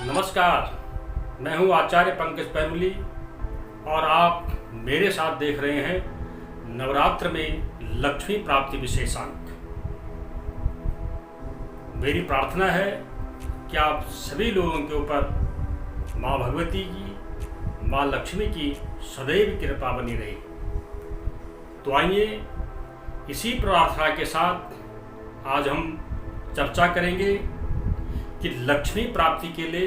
नमस्कार, मैं हूं आचार्य पंकज पैमली और आप मेरे साथ देख रहे हैं नवरात्र में लक्ष्मी प्राप्ति विशेषांक। मेरी प्रार्थना है कि आप सभी लोगों के ऊपर माँ भगवती की, माँ लक्ष्मी की सदैव कृपा बनी रहे। तो आइए इसी प्रार्थना के साथ आज हम चर्चा करेंगे कि लक्ष्मी प्राप्ति के लिए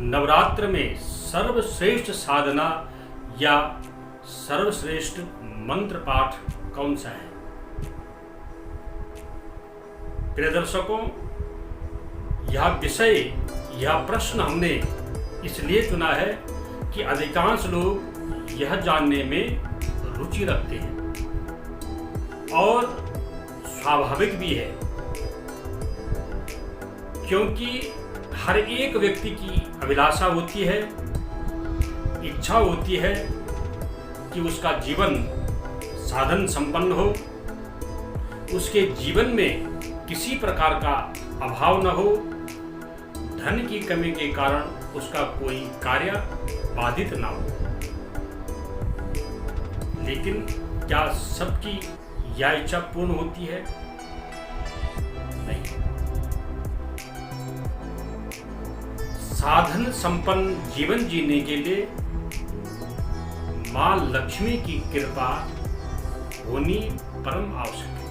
नवरात्र में सर्वश्रेष्ठ साधना या सर्वश्रेष्ठ मंत्र पाठ कौन सा है। प्रिय दर्शकों, यह विषय, यह प्रश्न हमने इसलिए चुना है कि अधिकांश लोग यह जानने में रुचि रखते हैं और स्वाभाविक भी है, क्योंकि हर एक व्यक्ति की अभिलाषा होती है, इच्छा होती है कि उसका जीवन साधन संपन्न हो, उसके जीवन में किसी प्रकार का अभाव न हो, धन की कमी के कारण उसका कोई कार्य बाधित न हो। लेकिन क्या सबकी यह इच्छा पूर्ण होती है? नहीं। साधन संपन्न जीवन जीने के लिए मां लक्ष्मी की कृपा होनी परम आवश्यक है।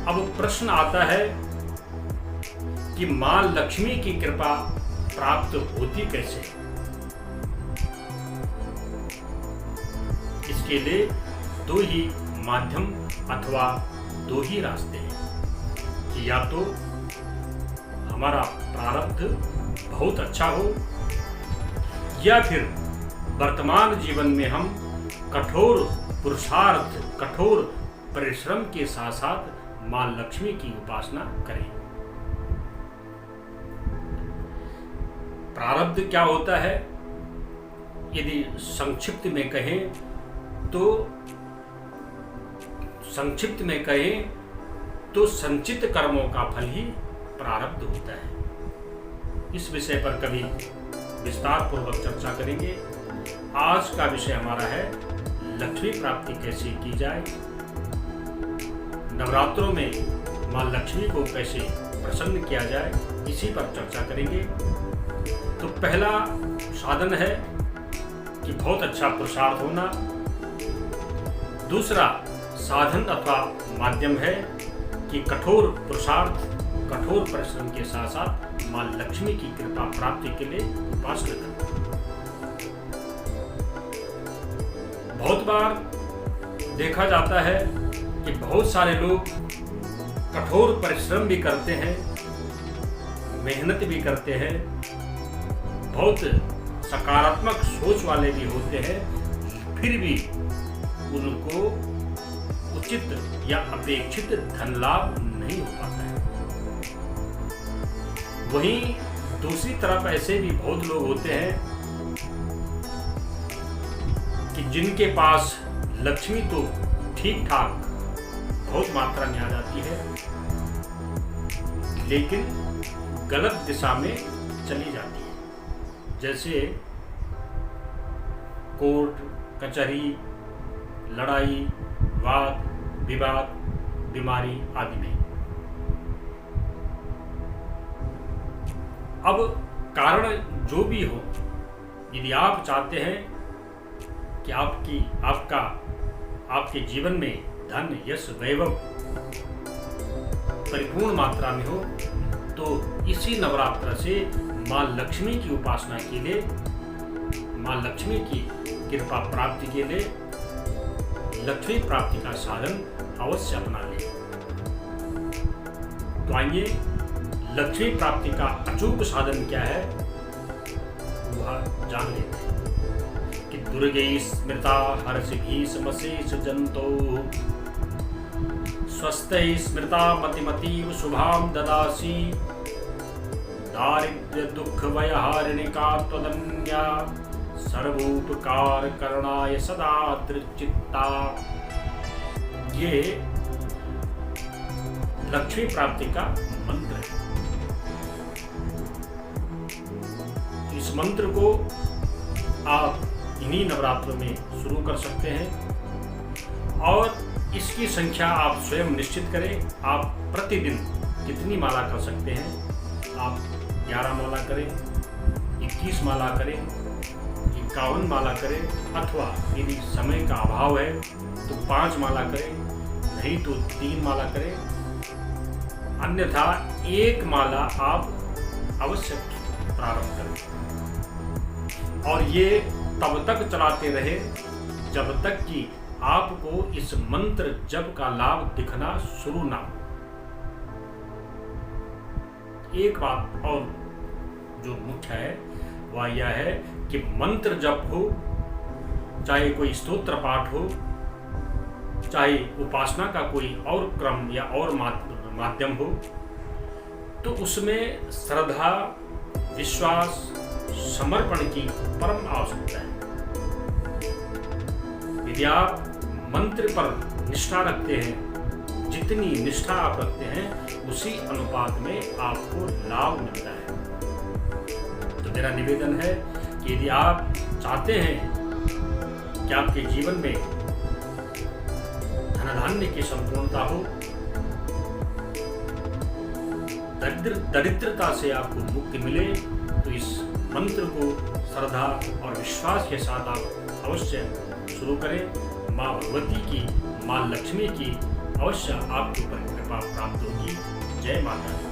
अब प्रश्न आता है कि मां लक्ष्मी की कृपा प्राप्त होती कैसे? इसके लिए दो ही माध्यम अथवा दो ही रास्ते हैं कि या तो हमारा प्रारब्ध बहुत अच्छा हो या फिर वर्तमान जीवन में हम कठोर पुरुषार्थ, कठोर परिश्रम के साथ साथ मां लक्ष्मी की उपासना करें। प्रारब्ध क्या होता है? यदि संक्षिप्त में कहें तो संचित कर्मों का फल ही प्रारब्ध होता है। इस विषय पर कभी विस्तार पूर्वक चर्चा करेंगे। आज का विषय हमारा है लक्ष्मी प्राप्ति कैसे की जाए, नवरात्रों में मां लक्ष्मी को कैसे प्रसन्न किया जाए, इसी पर चर्चा करेंगे। तो पहला साधन है कि बहुत अच्छा पुरुषार्थ होना। दूसरा साधन अथवा माध्यम है कि कठोर पुरुषार्थ, कठोर परिश्रम के साथ साथ मां लक्ष्मी की कृपा प्राप्ति के लिए उपासना करना। बहुत बार देखा जाता है कि बहुत सारे लोग कठोर परिश्रम भी करते हैं, मेहनत भी करते हैं, बहुत सकारात्मक सोच वाले भी होते हैं, फिर भी उनको उचित या अपेक्षित धन लाभ नहीं हो पाता है। वहीं दूसरी तरफ ऐसे भी बहुत लोग होते हैं कि जिनके पास लक्ष्मी तो ठीक ठाक बहुत मात्रा में आ जाती है, लेकिन गलत दिशा में चली जाती है। जैसे कोर्ट कचहरी, लड़ाई, वाद विवाद, बीमारी आदि में। अब कारण जो भी हो, यदि आप चाहते हैं कि आपके जीवन में धन, यश, वैभव परिपूर्ण मात्रा में हो, तो इसी नवरात्र से मां लक्ष्मी की उपासना के लिए, मां लक्ष्मी की कृपा प्राप्ति के लिए लक्ष्मी प्राप्ति का साधन अवश्य अपना लें। तो आइए लक्ष्मी प्राप्ति का अचूक साधन क्या है वह जान लेते हैं कि दुर्गे स्मृता हर्षिभि समशेष जंतो स्वस्थै स्मृता मतिमतीव शुभाम ददासी दारिद्र्य दुख वयहारिणिका त्वदन्या सर्वोपकार करणाय सदा दृचित्ता। ये लक्ष्मी प्राप्ति का मंत्र है। इस मंत्र को आप इन्हीं नवरात्रों में शुरू कर सकते हैं और इसकी संख्या आप स्वयं निश्चित करें। आप प्रतिदिन कितनी माला कर सकते हैं? आप 11 माला करें, 21 माला करें, 51 माला करें, अथवा यदि समय का अभाव है तो 5 माला करें, नहीं तो 3 माला करें, अन्यथा 1 माला आप अवश्य प्रारंभ करें और ये तब तक चलाते रहे जब तक कि आपको इस मंत्र जप का लाभ दिखना शुरू ना हो। एक बात और जो मुख्य है वह यह है कि मंत्र जप हो, चाहे कोई स्तोत्र पाठ हो, चाहे उपासना का कोई और क्रम या और माध्यम हो, तो उसमें श्रद्धा, विश्वास, समर्पण की परम आवश्यकता है। यदि आप मंत्र पर निष्ठा रखते हैं, जितनी निष्ठा आप रखते हैं उसी अनुपात में आपको लाभ मिलता है। तो मेरा निवेदन है कि यदि आप चाहते हैं कि आपके जीवन में धन धान्य की संपूर्णता हो, दरिद्रता से आपको मुक्ति मिले, तो इस मंत्र को श्रद्धा और विश्वास के साथ आप अवश्य शुरू करें। माँ भगवती की, माँ लक्ष्मी की अवश्य आपके ऊपर कृपा प्राप्त होगी। जय माता दी।